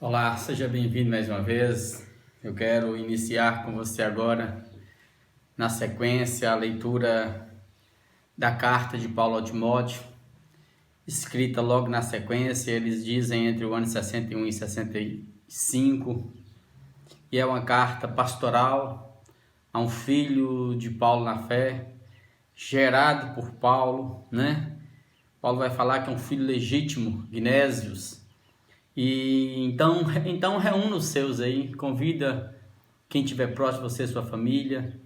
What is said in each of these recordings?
Olá, seja bem-vindo mais uma vez. Eu quero iniciar com você agora, na sequência, a leitura da carta de Paulo a Timóteo, escrita logo na sequência. Eles dizem entre o ano 61 e 65, e é uma carta pastoral a um filho de Paulo na fé, gerado por Paulo, né? Paulo vai falar que é um filho legítimo, Gnésios. E então reúna os seus aí, convida quem estiver próximo de você, sua família,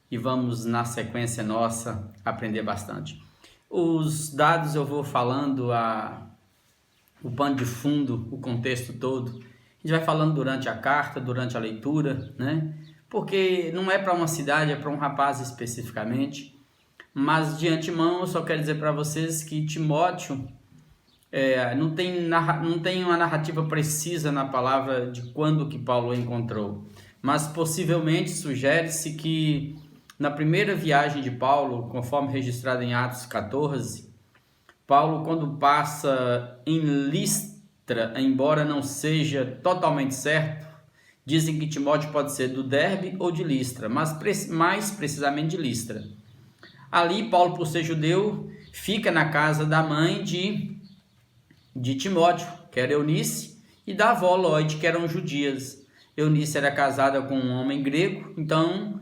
e vamos na sequência nossa aprender bastante. Os dados eu vou falando, o pano de fundo, o contexto todo. A gente vai falando durante a carta, durante a leitura, né? Porque não é para uma cidade, é para um rapaz especificamente. Mas de antemão eu só quero dizer para vocês que Timóteo não tem uma narrativa precisa na palavra de quando que Paulo encontrou, mas possivelmente sugere-se que na primeira viagem de Paulo, conforme registrado em Atos 14, Paulo, quando passa em Listra, embora não seja totalmente certo, dizem que Timóteo pode ser do Derbe ou de Listra, mas mais precisamente de Listra. Ali, Paulo, por ser judeu, fica na casa da mãe de Timóteo, que era Eunice, e da avó Lóide, que eram judias. Eunice era casada com um homem grego, então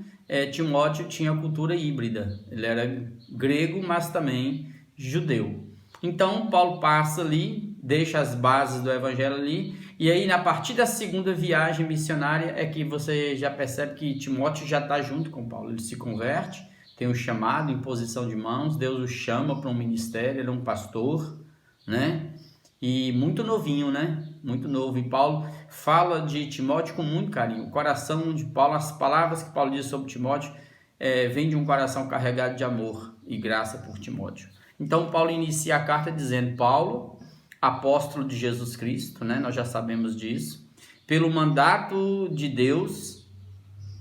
Timóteo tinha cultura híbrida. Ele era grego, mas também judeu. Então Paulo passa ali, deixa as bases do evangelho ali, e aí a partir da segunda viagem missionária é que você já percebe que Timóteo já está junto com Paulo. Ele se converte, tem um chamado, imposição de mãos, Deus o chama para um ministério, ele é um pastor, né? E muito novinho, né? Muito novo. E Paulo fala de Timóteo com muito carinho. O coração de Paulo, as palavras que Paulo diz sobre Timóteo, vem de um coração carregado de amor e graça por Timóteo. Então Paulo inicia a carta dizendo: Paulo, apóstolo de Jesus Cristo, né? Nós já sabemos disso. Pelo mandato de Deus,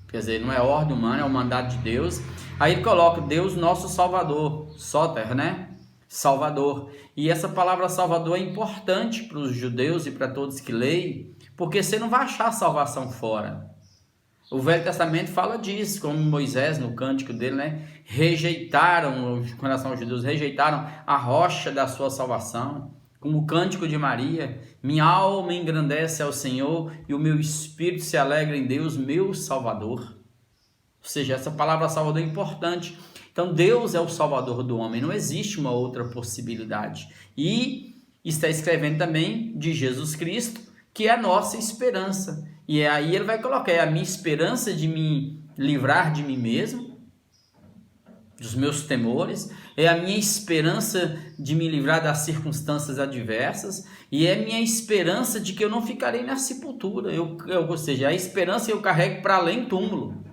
quer dizer, não é ordem humana, é o mandato de Deus. Aí ele coloca Deus nosso Salvador, Soter, né? Salvador. E essa palavra Salvador é importante para os judeus e para todos que leem, porque você não vai achar salvação fora. O Velho Testamento fala disso, como Moisés no cântico dele, né? Rejeitaram, com relação aos judeus, rejeitaram a rocha da sua salvação. Como o cântico de Maria: minha alma engrandece ao Senhor e o meu espírito se alegra em Deus, meu Salvador. Ou seja, essa palavra Salvador é importante. Então Deus é o Salvador do homem, não existe uma outra possibilidade. E está escrevendo também de Jesus Cristo, que é a nossa esperança. E aí ele vai colocar: é a minha esperança de me livrar de mim mesmo, dos meus temores, é a minha esperança de me livrar das circunstâncias adversas, e é a minha esperança de que eu não ficarei na sepultura, ou seja, a esperança que eu carrego para além do túmulo,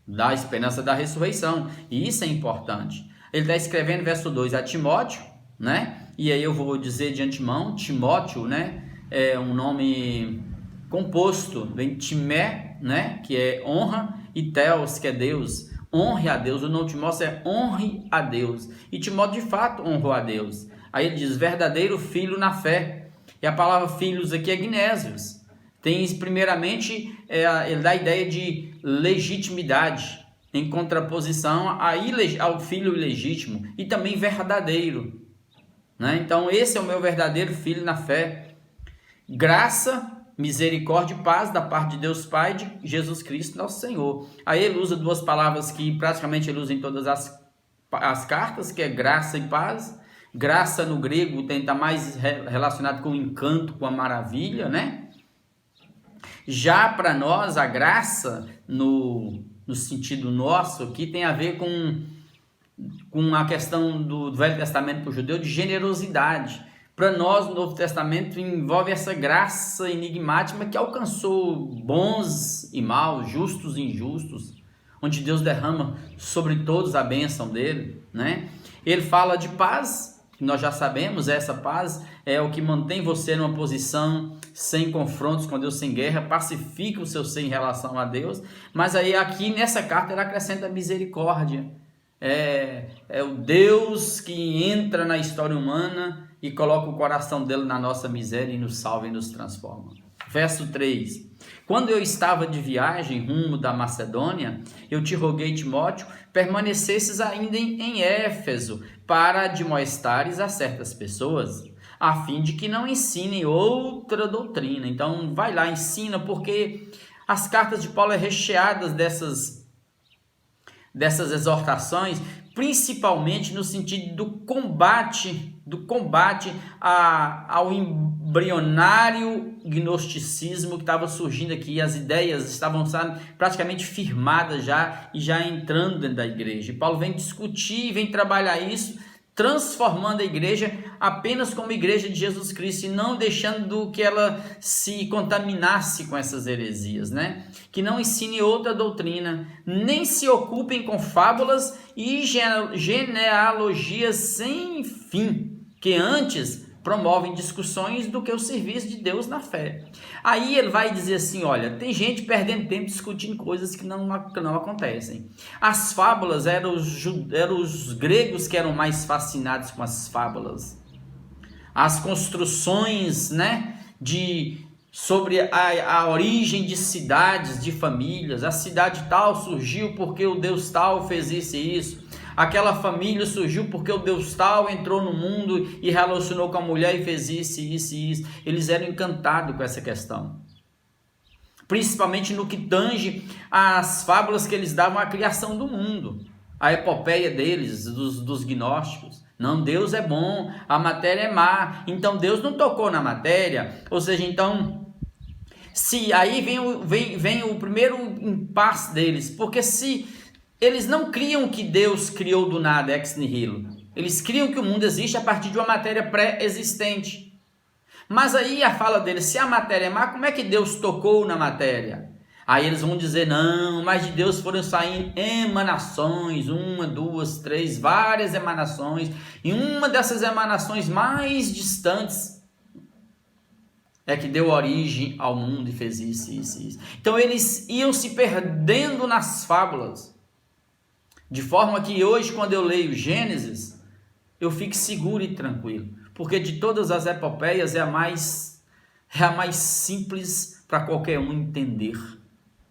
da esperança da ressurreição. E isso é importante. Ele está escrevendo verso 2 a Timóteo, né? E aí eu vou dizer de antemão, Timóteo, né? É um nome composto, vem Timé, né? Que é honra, e Theos, que é Deus. Honre a Deus. O nome de Timóteo é honre a Deus. E Timóteo de fato honrou a Deus. Aí ele diz verdadeiro filho na fé. E a palavra filhos aqui é Gnésios. Tem primeiramente, ele dá a ideia de legitimidade, em contraposição ao filho ilegítimo, e também verdadeiro, né? Então esse é o meu verdadeiro filho na fé. Graça, misericórdia e paz da parte de Deus Pai e de Jesus Cristo nosso Senhor. Aí ele usa duas palavras que praticamente ele usa em todas as cartas, que é graça e paz. Graça no grego está mais relacionado com o encanto, com a maravilha, né? Já para nós, a graça, no sentido nosso aqui, tem a ver com a questão do Velho Testamento para o judeu, de generosidade. Para nós, o Novo Testamento envolve essa graça enigmática que alcançou bons e maus, justos e injustos, onde Deus derrama sobre todos a bênção dele, né? Ele fala de paz, que nós já sabemos, essa paz é o que mantém você numa posição sem confrontos com Deus, sem guerra, pacifica o seu ser em relação a Deus. Mas aí aqui nessa carta ele acrescenta misericórdia. É o Deus que entra na história humana e coloca o coração dele na nossa miséria e nos salva e nos transforma. Verso 3. Quando eu estava de viagem rumo da Macedônia, eu te roguei, Timóteo, permanecesses ainda em Éfeso, para admoestares a certas pessoas, a fim de que não ensinem outra doutrina. Então, vai lá, ensina, porque as cartas de Paulo é recheadas dessas exortações, principalmente no sentido do combate ao embrionário gnosticismo que estava surgindo aqui. As ideias estavam praticamente firmadas já e já entrando dentro da igreja. E Paulo vem discutir, vem trabalhar isso, transformando a igreja apenas como igreja de Jesus Cristo e não deixando que ela se contaminasse com essas heresias, né? Que não ensine outra doutrina, nem se ocupem com fábulas e genealogias sem fim, que antes promovem discussões do que o serviço de Deus na fé. Aí ele vai dizer assim, olha, tem gente perdendo tempo discutindo coisas que não acontecem. As fábulas, eram os gregos que eram mais fascinados com as fábulas. As construções, né, sobre a origem de cidades, de famílias. A cidade tal surgiu porque o Deus tal fez isso e isso. Aquela família surgiu porque o Deus tal entrou no mundo e relacionou com a mulher e fez isso, isso e isso. Eles eram encantados com essa questão. Principalmente no que tange às fábulas que eles davam à criação do mundo. A epopeia deles, dos gnósticos. Não, Deus é bom, a matéria é má. Então Deus não tocou na matéria. Ou seja, então... aí vem o primeiro impasse deles. Porque se... eles não criam que Deus criou do nada, ex nihilo. Eles criam que o mundo existe a partir de uma matéria pré-existente. Mas aí a fala deles, se a matéria é má, como é que Deus tocou na matéria? Aí eles vão dizer, não, mas de Deus foram saindo emanações, 1, 2, 3, várias emanações. E uma dessas emanações mais distantes é que deu origem ao mundo e fez isso, isso, isso. Então eles iam se perdendo nas fábulas. De forma que hoje, quando eu leio Gênesis, eu fico seguro e tranquilo. Porque de todas as epopeias é a mais simples para qualquer um entender.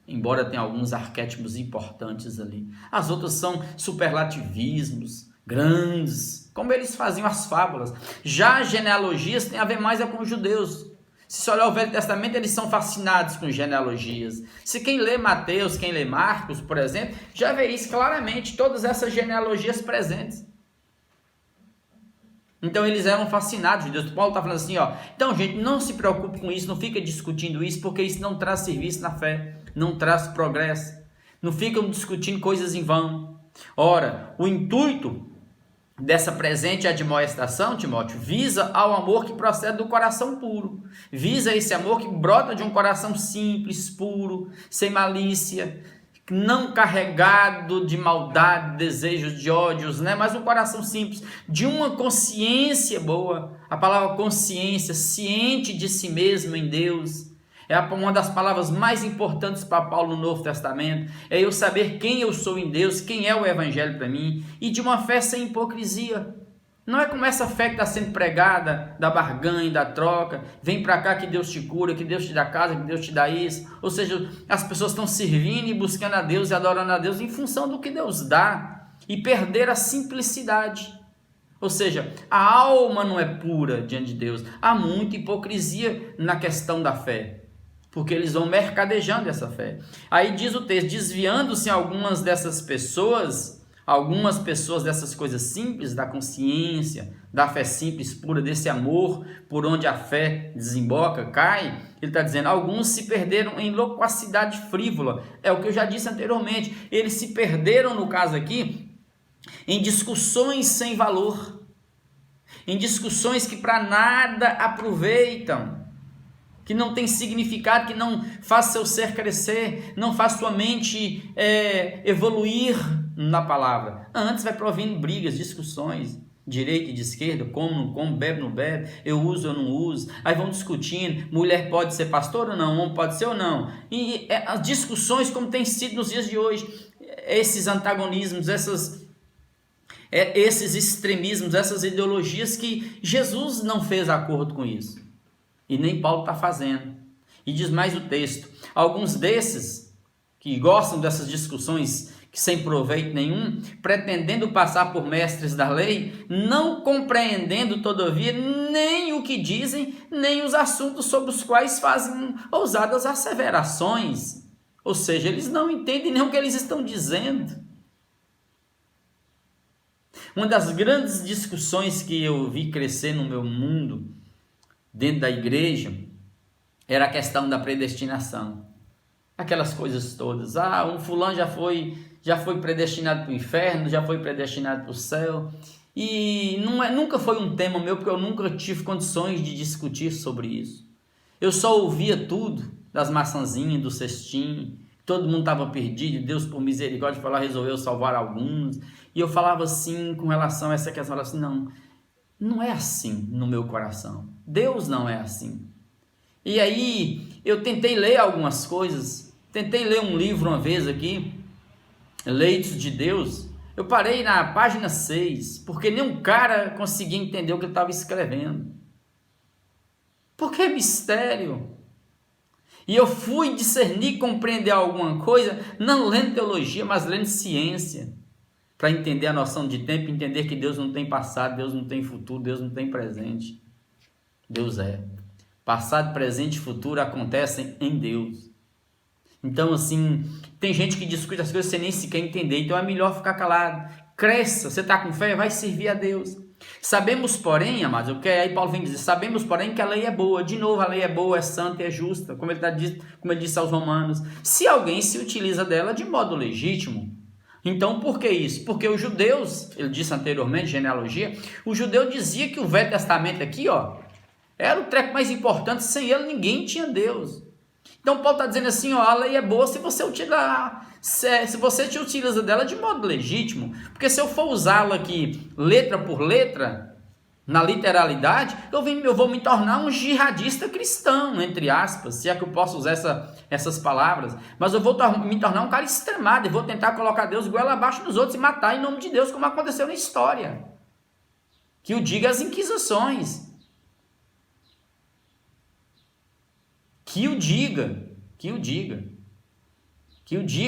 Embora tenha alguns arquétipos importantes ali. As outras são superlativismos, grandes, como eles faziam as fábulas. Já as genealogias têm a ver mais com os judeus. Se você olhar o Velho Testamento, eles são fascinados com genealogias. Se quem lê Mateus, quem lê Marcos, por exemplo, já vê isso claramente, todas essas genealogias presentes. Então eles eram fascinados de Deus. Paulo está falando assim, ó. Então, gente, não se preocupe com isso, não fica discutindo isso, porque isso não traz serviço na fé, não traz progresso. Não ficam discutindo coisas em vão. Ora, o intuito dessa presente admoestação, Timóteo, visa ao amor que procede do coração puro. Visa esse amor que brota de um coração simples, puro, sem malícia, não carregado de maldade, desejos, de ódios, né? Mas um coração simples, de uma consciência boa. A palavra consciência, ciente de si mesmo em Deus, é uma das palavras mais importantes para Paulo no Novo Testamento. É eu saber quem eu sou em Deus, quem é o Evangelho para mim, e de uma fé sem hipocrisia. Não é como essa fé que está sendo pregada, da barganha, da troca, vem para cá que Deus te cura, que Deus te dá casa, que Deus te dá isso. Ou seja, as pessoas estão servindo e buscando a Deus e adorando a Deus em função do que Deus dá, e perder a simplicidade. Ou seja, a alma não é pura diante de Deus. Há muita hipocrisia na questão da fé, porque eles vão mercadejando essa fé. Aí diz o texto, desviando-se algumas pessoas dessas coisas simples, da consciência, da fé simples, pura, desse amor por onde a fé desemboca, cai. Ele está dizendo, alguns se perderam em loquacidade frívola. É o que eu já disse anteriormente. Eles se perderam, no caso aqui, em discussões sem valor, em discussões que para nada aproveitam, que não tem significado, que não faz seu ser crescer, não faz sua mente evoluir na palavra. Antes vai provendo brigas, discussões, direita e de esquerda, como, não como, bebe, não bebe, eu uso ou não uso. Aí vão discutindo, mulher pode ser pastor ou não, homem pode ser ou não. E as discussões como tem sido nos dias de hoje, esses antagonismos, esses extremismos, essas ideologias que Jesus não fez acordo com isso. E nem Paulo está fazendo. E diz mais o texto: alguns desses que gostam dessas discussões que sem proveito nenhum, pretendendo passar por mestres da lei, não compreendendo todavia nem o que dizem, nem os assuntos sobre os quais fazem ousadas asseverações. Ou seja, eles não entendem nem o que eles estão dizendo. Uma das grandes discussões que eu vi crescer no meu mundo, dentro da igreja, era a questão da predestinação. Aquelas coisas todas. Um fulano já foi predestinado para o inferno, já foi predestinado para o céu. E nunca foi um tema meu, porque eu nunca tive condições de discutir sobre isso. Eu só ouvia tudo, das maçãzinhas, do cestinho. Todo mundo estava perdido, Deus por misericórdia foi lá, resolveu salvar alguns. E eu falava assim, com relação a essa questão, eu falava assim, não é assim no meu coração. Deus não é assim. E aí, eu tentei ler algumas coisas, tentei ler um livro uma vez aqui, Eleitos de Deus. Eu parei na página 6, porque nenhum cara conseguia entender o que ele estava escrevendo. Porque é mistério. E eu fui discernir, compreender alguma coisa, não lendo teologia, mas lendo ciência, para entender a noção de tempo, entender que Deus não tem passado, Deus não tem futuro, Deus não tem presente. Deus é. Passado, presente e futuro acontecem em Deus. Então, assim, tem gente que discute as coisas sem nem sequer entender, então é melhor ficar calado. Cresça, você está com fé, vai servir a Deus. Sabemos, porém, amados, aí Paulo vem dizer, sabemos, porém, que a lei é boa. De novo, a lei é boa, é santa e é justa, como ele disse aos romanos. Se alguém se utiliza dela de modo legítimo, então por que isso? Porque os judeus, ele disse anteriormente, genealogia, o judeu dizia que o Velho Testamento aqui, era o treco mais importante, sem ele ninguém tinha Deus. Então Paulo está dizendo assim, a lei é boa se você te utiliza dela de modo legítimo, porque se eu for usá-la aqui letra por letra, na literalidade, eu vou me tornar um jihadista cristão, entre aspas, se é que eu posso usar essas palavras, mas eu vou me tornar um cara extremado, e vou tentar colocar Deus goela abaixo dos outros e matar em nome de Deus, como aconteceu na história, que o diga as inquisições, que o diga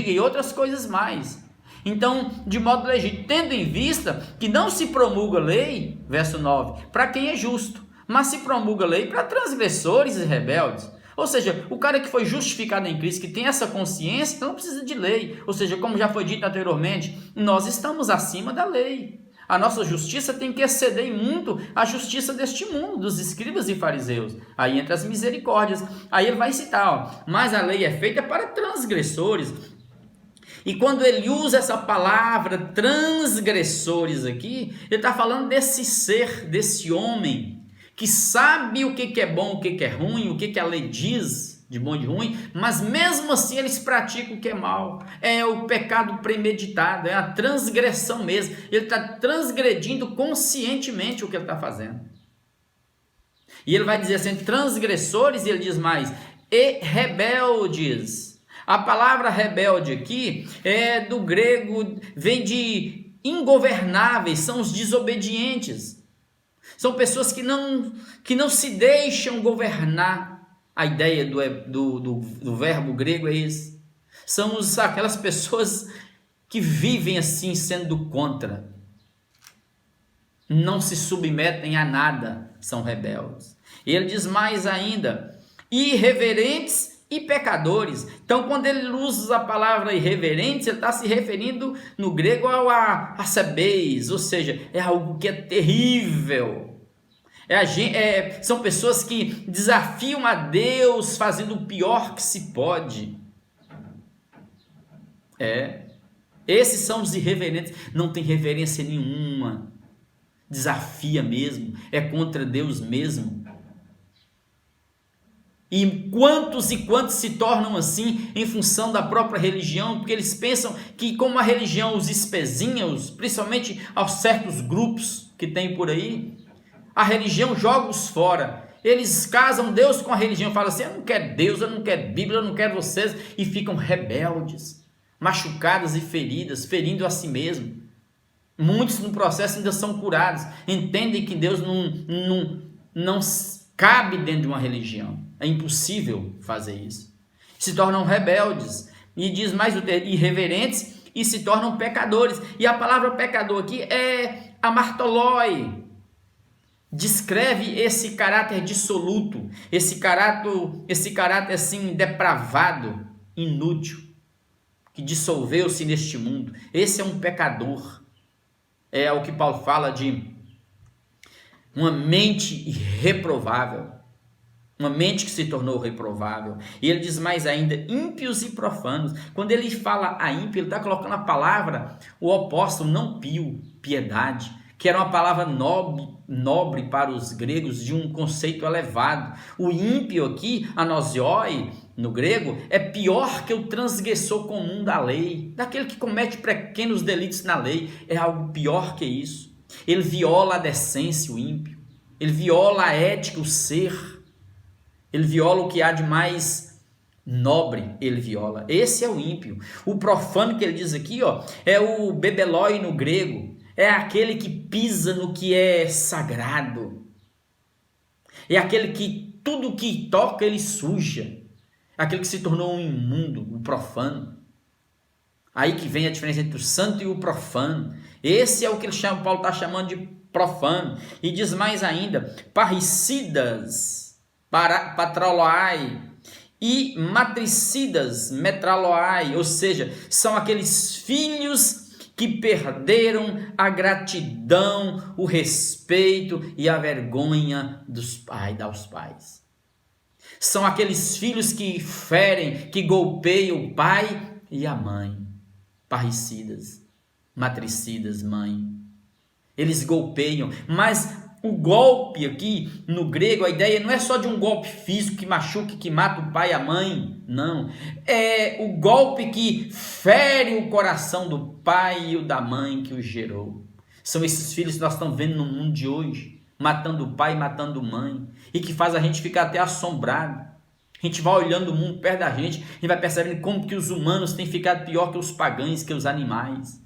e outras coisas mais. Então, de modo legítimo, tendo em vista que não se promulga lei, verso 9, para quem é justo, mas se promulga lei para transgressores e rebeldes. Ou seja, o cara que foi justificado em Cristo, que tem essa consciência, não precisa de lei. Ou seja, como já foi dito anteriormente, nós estamos acima da lei. A nossa justiça tem que exceder muito a justiça deste mundo, dos escribas e fariseus. Aí entra as misericórdias. Aí ele vai citar, mas a lei é feita para transgressores. E quando ele usa essa palavra transgressores aqui, ele está falando desse ser, desse homem, que sabe o que é bom, o que é ruim, o que a lei diz de bom e de ruim, mas mesmo assim eles praticam o que é mal. É o pecado premeditado, é a transgressão mesmo. Ele está transgredindo conscientemente o que ele está fazendo. E ele vai dizer assim, transgressores, e ele diz mais, e rebeldes. A palavra rebelde aqui é do grego, vem de ingovernáveis, são os desobedientes. São pessoas que não se deixam governar. A ideia do verbo grego é isso. São aquelas pessoas que vivem assim, sendo contra. Não se submetem a nada, são rebeldes. E ele diz mais ainda, irreverentes e pecadores. Então, quando ele usa a palavra irreverentes, ele está se referindo no grego ao asebês, ou seja, é algo que é terrível. São pessoas que desafiam a Deus fazendo o pior que se pode. Esses são os irreverentes, não tem reverência nenhuma, desafia mesmo, é contra Deus mesmo. E quantos se tornam assim em função da própria religião, porque eles pensam que como a religião os espezinha, principalmente aos certos grupos que tem por aí, a religião joga-os fora. Eles casam Deus com a religião, falam assim, eu não quero Deus, eu não quero Bíblia, eu não quero vocês, e ficam rebeldes, machucadas e feridas, ferindo a si mesmo. Muitos no processo ainda são curados, entendem que Deus cabe dentro de uma religião. É impossível fazer isso. Se tornam rebeldes, e diz mais o termo, irreverentes, e se tornam pecadores. E a palavra pecador aqui é amartoloi. Descreve esse caráter dissoluto, esse caráter assim depravado, inútil, que dissolveu-se neste mundo. Esse é um pecador. É o que Paulo fala de uma mente reprovável, uma mente que se tornou reprovável. E ele diz mais ainda, ímpios e profanos. Quando ele fala a ímpio, ele está colocando a palavra, o oposto, não pio, piedade, que era uma palavra nobre para os gregos, de um conceito elevado. O ímpio aqui, anosioi, no grego, é pior que o transgressor comum da lei, daquele que comete pequenos delitos na lei. É algo pior que isso. Ele viola a decência, o ímpio. Ele viola a ética, o ser. Ele viola o que há de mais nobre, ele viola. Esse é o ímpio. O profano que ele diz aqui, ó, é o bebeloi no grego. É aquele que pisa no que é sagrado. É aquele que tudo que toca ele suja. É aquele que se tornou um imundo, o profano. Aí que vem a diferença entre o santo e o profano. Esse é o que ele chama, Paulo está chamando de profano. E diz mais ainda, parricidas, patroloai, e matricidas, metraloai, ou seja, são aqueles filhos que perderam a gratidão, o respeito e a vergonha aos pais. São aqueles filhos que ferem, que golpeiam o pai e a mãe. Parricidas, matricidas, mãe. Eles golpeiam, mas o golpe aqui, no grego, a ideia não é só de um golpe físico que machuca, que mata o pai e a mãe, não. É o golpe que fere o coração do pai e o da mãe que o gerou. São esses filhos que nós estamos vendo no mundo de hoje, matando o pai e matando a mãe, e que faz a gente ficar até assombrado. A gente vai olhando o mundo perto da gente e vai percebendo como que os humanos têm ficado pior que os pagãos, que os animais,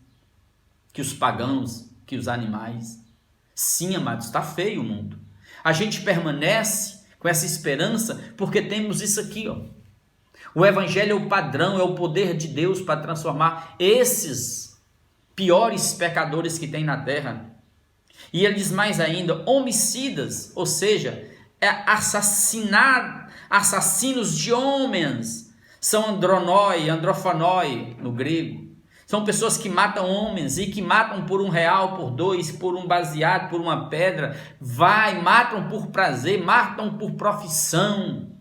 que os pagãos, que os animais. Sim, amados, está feio o mundo. A gente permanece com essa esperança porque temos isso aqui, ó. O evangelho é o padrão, é o poder de Deus para transformar esses piores pecadores que tem na terra. E ele diz mais ainda, homicidas, ou seja, assassinos de homens, são androfanoi no grego. São pessoas que matam homens e que matam por R$1, por 2, por um baseado, por uma pedra. Matam por prazer, matam por profissão.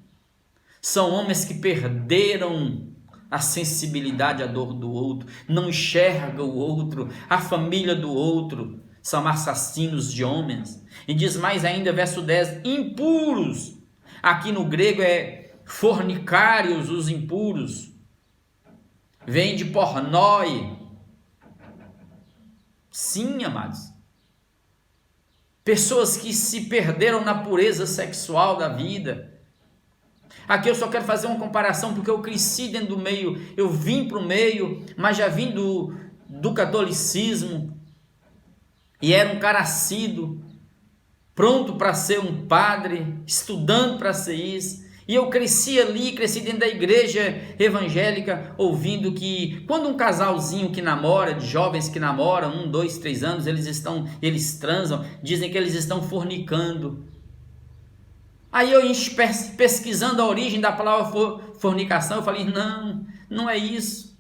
São homens que perderam a sensibilidade à dor do outro, não enxergam o outro, a família do outro. São assassinos de homens. E diz mais ainda, verso 10, impuros. Aqui no grego é fornicários, os impuros. Vem de pornoi. Sim, amados. Pessoas que se perderam na pureza sexual da vida. Aqui eu só quero fazer uma comparação porque eu cresci dentro do meio, eu vim para o meio, mas já vim do catolicismo. E era um cara assíduo, pronto para ser um padre, estudando para ser isso. E eu cresci dentro da igreja evangélica, ouvindo que quando um casalzinho que namora, de jovens que namoram, 1, 2, 3 anos, eles transam, dizem que eles estão fornicando. Aí eu pesquisando a origem da palavra fornicação, eu falei, não é isso.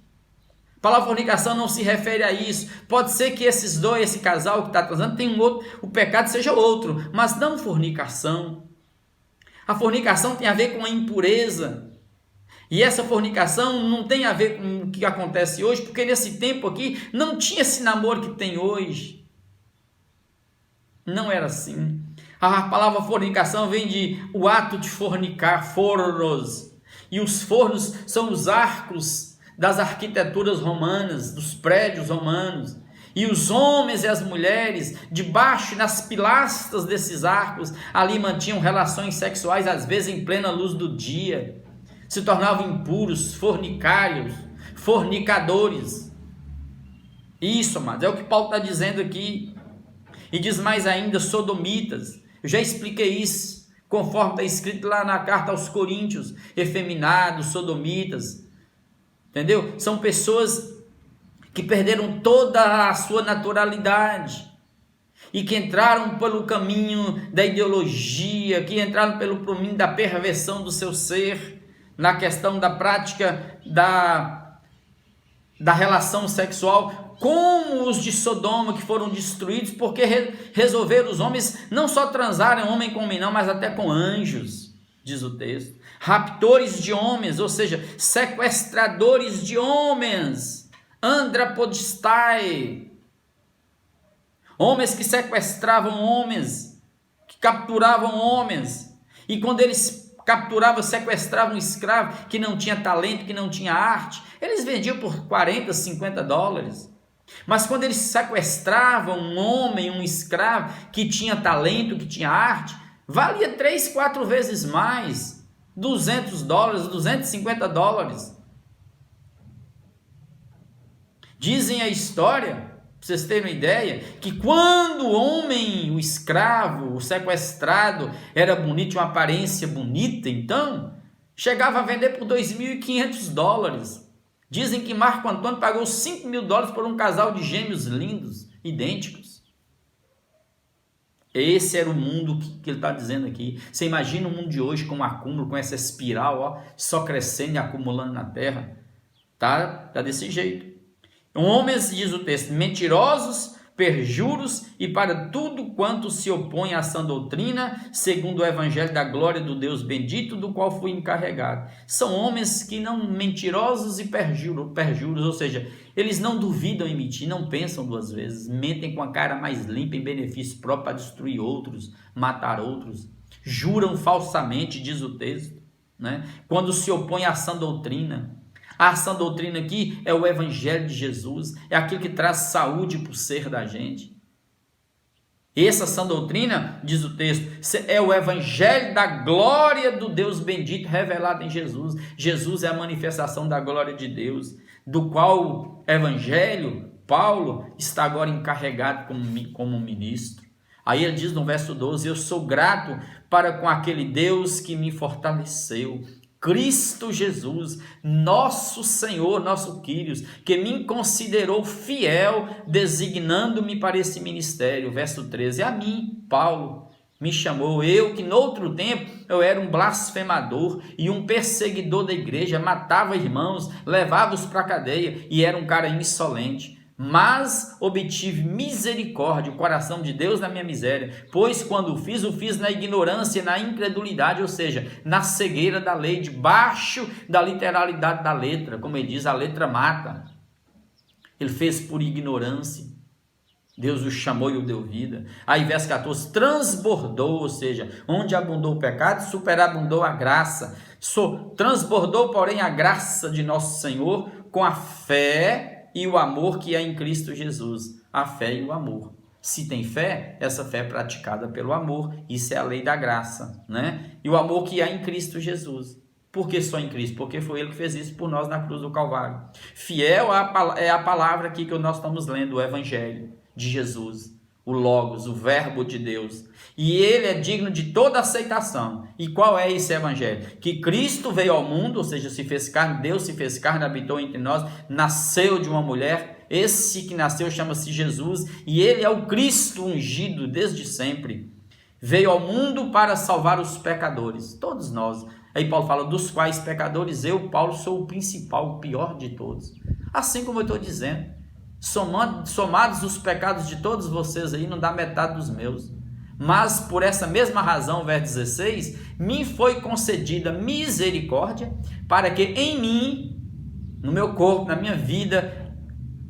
A palavra fornicação não se refere a isso. Pode ser que esse casal que está transando, tem um outro, o pecado seja outro, mas não fornicação. A fornicação tem a ver com a impureza. E essa fornicação não tem a ver com o que acontece hoje, porque nesse tempo aqui não tinha esse namoro que tem hoje. Não era assim. A palavra fornicação vem de o ato de fornicar, fornos. E os fornos são os arcos das arquiteturas romanas, dos prédios romanos. E os homens e as mulheres, debaixo, nas pilastras desses arcos, ali mantinham relações sexuais, às vezes em plena luz do dia. Se tornavam impuros, fornicários, fornicadores. Isso, amados, é o que Paulo está dizendo aqui. E diz mais ainda, sodomitas. Eu já expliquei isso conforme está escrito lá na carta aos Coríntios, efeminados, sodomitas, entendeu? São pessoas que perderam toda a sua naturalidade e que entraram pelo caminho da ideologia, que entraram pelo caminho da perversão do seu ser, na questão da prática da relação sexual, como os de Sodoma, que foram destruídos, porque resolveram os homens não só transarem homem com homem não, mas até com anjos, diz o texto. Raptores de homens, ou seja, sequestradores de homens, andrapodistai, homens que sequestravam homens, que capturavam homens, e quando eles capturavam, sequestravam um escravo que não tinha talento, que não tinha arte, eles vendiam por 40, 50 dólares. Mas quando eles sequestravam um homem, um escravo que tinha talento, que tinha arte, valia 3, 4 vezes mais, 200 dólares, 250 dólares. Dizem a história, para vocês terem uma ideia, que quando o homem, o escravo, o sequestrado, era bonito, tinha uma aparência bonita, então, chegava a vender por 2.500 dólares. Dizem que Marco Antônio pagou 5 mil dólares por um casal de gêmeos lindos, idênticos. Esse era o mundo que ele está dizendo aqui. Você imagina o mundo de hoje com um acúmulo, com essa espiral, ó, só crescendo e acumulando na terra. Tá desse jeito. Homens, diz o texto, mentirosos, perjuros e para tudo quanto se opõe à sã doutrina, segundo o evangelho da glória do Deus bendito, do qual fui encarregado. São homens que não mentirosos e perjuros, ou seja, eles não duvidam em mentir, não pensam duas vezes, mentem com a cara mais limpa em benefício próprio para destruir outros, matar outros, juram falsamente, diz o texto, né? Quando se opõe à sã doutrina. A sã doutrina aqui é o evangelho de Jesus, é aquilo que traz saúde para o ser da gente. Essa sã doutrina, diz o texto, é o evangelho da glória do Deus bendito revelado em Jesus. Jesus é a manifestação da glória de Deus, do qual evangelho Paulo está agora encarregado como ministro. Aí ele diz no verso 12, eu sou grato para com aquele Deus que me fortaleceu, Cristo Jesus, nosso Senhor, nosso Quírios, que me considerou fiel, designando-me para esse ministério. Verso 13, a mim, Paulo, me chamou, eu que noutro tempo eu era um blasfemador e um perseguidor da igreja, matava irmãos, levava-os para a cadeia e era um cara insolente. Mas obtive misericórdia, o coração de Deus na minha miséria, pois quando o fiz na ignorância, na incredulidade, ou seja, na cegueira da lei, debaixo da literalidade da letra, como ele diz, a letra mata. Ele fez por ignorância, Deus o chamou e o deu vida. Aí verso 14, transbordou, ou seja, onde abundou o pecado, superabundou a graça, transbordou porém a graça de nosso Senhor com a fé e o amor que é em Cristo Jesus, a fé e o amor. Se tem fé, essa fé é praticada pelo amor, isso é a lei da graça, né? E o amor que há em Cristo Jesus. Por que só em Cristo? Porque foi Ele que fez isso por nós na cruz do Calvário. Fiel é a palavra aqui que nós estamos lendo, o Evangelho de Jesus, o Logos, o Verbo de Deus. E Ele é digno de toda aceitação. E qual é esse Evangelho? Que Cristo veio ao mundo, ou seja, se fez carne, Deus se fez carne, habitou entre nós, nasceu de uma mulher. Esse que nasceu chama-se Jesus, e Ele é o Cristo ungido desde sempre. Veio ao mundo para salvar os pecadores, todos nós. Aí Paulo fala, dos quais pecadores eu, Paulo, sou o principal, o pior de todos. Assim como eu estou dizendo, somados os pecados de todos vocês aí, não dá metade dos meus. Mas por essa mesma razão, verso 16, me foi concedida misericórdia, para que em mim, no meu corpo, na minha vida,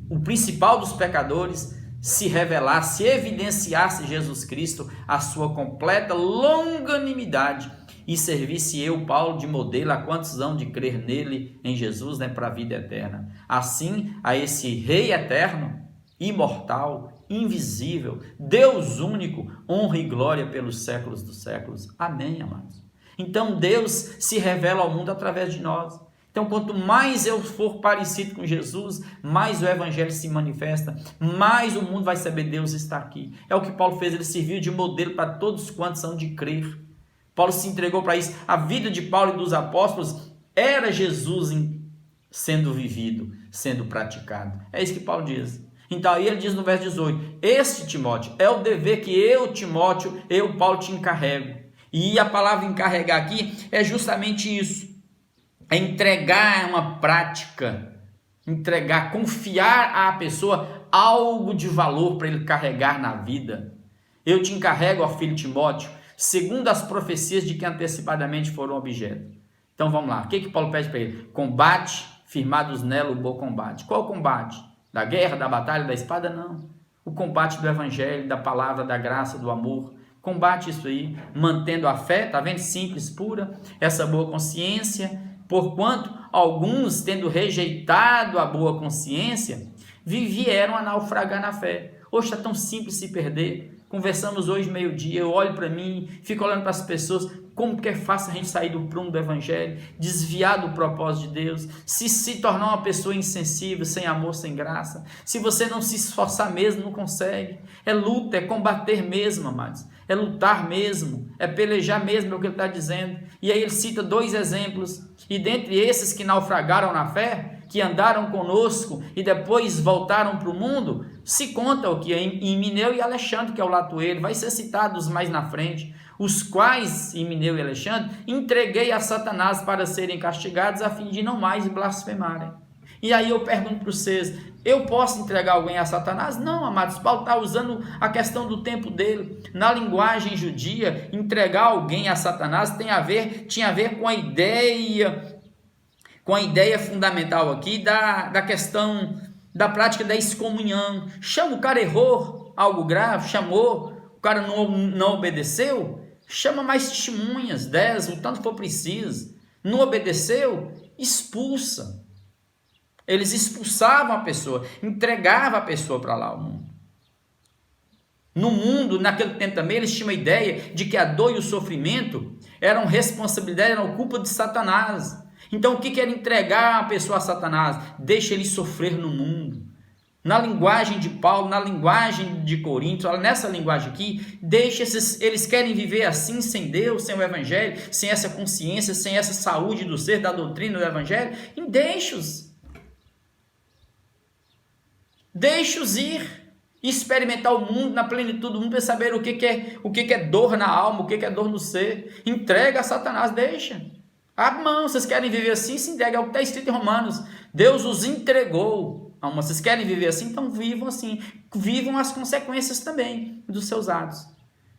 o principal dos pecadores, se revelasse, evidenciasse Jesus Cristo, a sua completa longanimidade, e servisse eu, Paulo, de modelo a quantos hão de crer nele, em Jesus, né, para a vida eterna. Assim, a esse Rei eterno, imortal, invisível, Deus único, honra e glória pelos séculos dos séculos. Amém, amados? Então, Deus se revela ao mundo através de nós. Então, quanto mais eu for parecido com Jesus, mais o Evangelho se manifesta, mais o mundo vai saber Deus está aqui. É o que Paulo fez, ele serviu de modelo para todos quantos hão de crer. Paulo se entregou para isso. A vida de Paulo e dos apóstolos era Jesus sendo vivido, sendo praticado. É isso que Paulo diz. Então aí ele diz no verso 18, este Timóteo é o dever que eu, Timóteo, eu, Paulo, te encarrego. E a palavra encarregar aqui é justamente isso. É entregar uma prática, entregar, confiar à pessoa algo de valor para ele carregar na vida. Eu te encarrego, ó filho Timóteo, segundo as profecias de que antecipadamente foram objeto. Então vamos lá, o que Paulo pede para ele? Combate, firmados nela o bom combate. Qual o combate? Da guerra, da batalha, da espada? Não. O combate do evangelho, da palavra, da graça, do amor. Combate isso aí, mantendo a fé, tá vendo? Simples, pura, essa boa consciência, porquanto alguns, tendo rejeitado a boa consciência, vieram a naufragar na fé. Hoje está tão simples se perder. Conversamos hoje meio-dia, eu olho para mim, fico olhando para as pessoas, como que é fácil a gente sair do prumo do evangelho, desviar do propósito de Deus, se tornar uma pessoa insensível, sem amor, sem graça. Se você não se esforçar mesmo, não consegue. É luta, é combater mesmo, amados. É lutar mesmo, é pelejar mesmo, é o que ele está dizendo. E aí ele cita 2 exemplos, e dentre esses que naufragaram na fé, que andaram conosco e depois voltaram para o mundo, se conta o que é Himeneu e Alexandre, que é o latoeiro, vai ser citados mais na frente, os quais, Himeneu e Alexandre, entreguei a Satanás para serem castigados, a fim de não mais blasfemarem. E aí eu pergunto para vocês, eu posso entregar alguém a Satanás? Não, amados, Paulo está usando a questão do tempo dele. Na linguagem judia, entregar alguém a Satanás tinha a ver com a ideia fundamental aqui da questão da prática da excomunhão. Chama, o cara errou algo grave, chamou, o cara não obedeceu, chama mais testemunhas, 10, o tanto for preciso. Não obedeceu, expulsa. Eles expulsavam a pessoa, entregavam a pessoa para lá, ao mundo. No mundo, naquele tempo também, eles tinham a ideia de que a dor e o sofrimento eram responsabilidade, eram culpa de Satanás. Então, o que era entregar a pessoa a Satanás? Deixa ele sofrer no mundo. Na linguagem de Paulo, na linguagem de Corinto, nessa linguagem aqui, eles querem viver assim, sem Deus, sem o Evangelho, sem essa consciência, sem essa saúde do ser, da doutrina do Evangelho, e deixa-os ir, experimentar o mundo na plenitude do mundo, para saber o que é dor na alma, o que é dor no ser. Entrega a Satanás, deixa. Abre mão, vocês querem viver assim? Se entrega, é o que está escrito em Romanos. Deus os entregou. Vocês querem viver assim? Então vivam assim. Vivam as consequências também dos seus atos.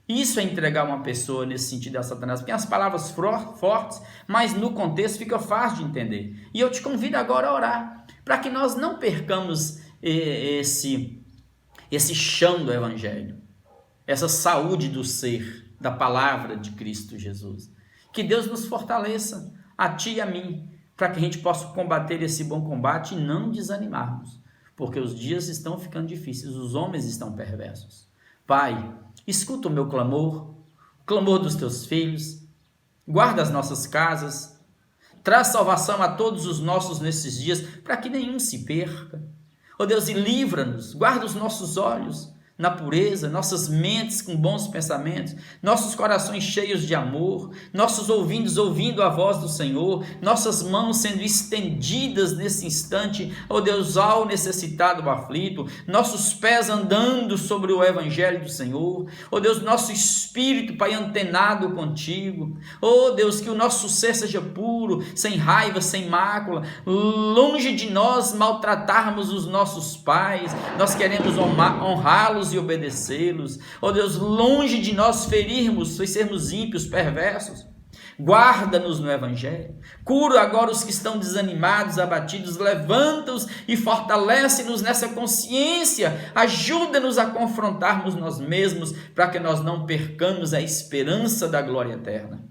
Isso é entregar uma pessoa nesse sentido a Satanás, porque as palavras fortes, mas no contexto fica fácil de entender. E eu te convido agora a orar, para que nós não percamos esse chão do Evangelho, essa saúde do ser, da palavra de Cristo Jesus. Que Deus nos fortaleça, a ti e a mim, para que a gente possa combater esse bom combate e não desanimarmos, porque os dias estão ficando difíceis, os homens estão perversos. Pai, escuta o meu clamor, o clamor dos teus filhos, guarda as nossas casas, traz salvação a todos os nossos nesses dias, para que nenhum se perca. Ó Deus, e livra-nos, guarda os nossos olhos na pureza, nossas mentes com bons pensamentos, nossos corações cheios de amor, nossos ouvidos ouvindo a voz do Senhor, nossas mãos sendo estendidas nesse instante, ó Deus, ao necessitado, ao aflito, nossos pés andando sobre o Evangelho do Senhor, ó Deus, nosso espírito, Pai, antenado contigo, ó Deus, que o nosso ser seja puro, sem raiva, sem mácula, longe de nós maltratarmos os nossos pais, nós queremos honrá-los e obedecê-los. Ó Deus, longe de nós ferirmos e sermos ímpios, perversos. Guarda-nos no Evangelho. Cura agora os que estão desanimados, abatidos. Levanta-os e fortalece-nos nessa consciência. Ajuda-nos a confrontarmos nós mesmos, para que nós não percamos a esperança da glória eterna.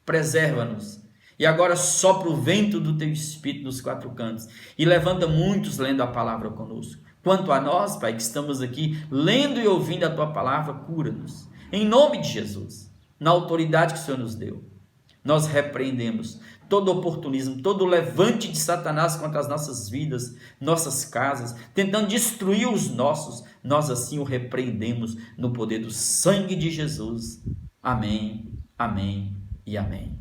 Preserva-nos. E agora sopra o vento do teu Espírito nos 4 cantos e levanta muitos lendo a palavra conosco. Quanto a nós, Pai, que estamos aqui lendo e ouvindo a Tua palavra, cura-nos. Em nome de Jesus, na autoridade que o Senhor nos deu, nós repreendemos todo oportunismo, todo levante de Satanás contra as nossas vidas, nossas casas, tentando destruir os nossos. Nós assim o repreendemos no poder do sangue de Jesus. Amém, amém e amém.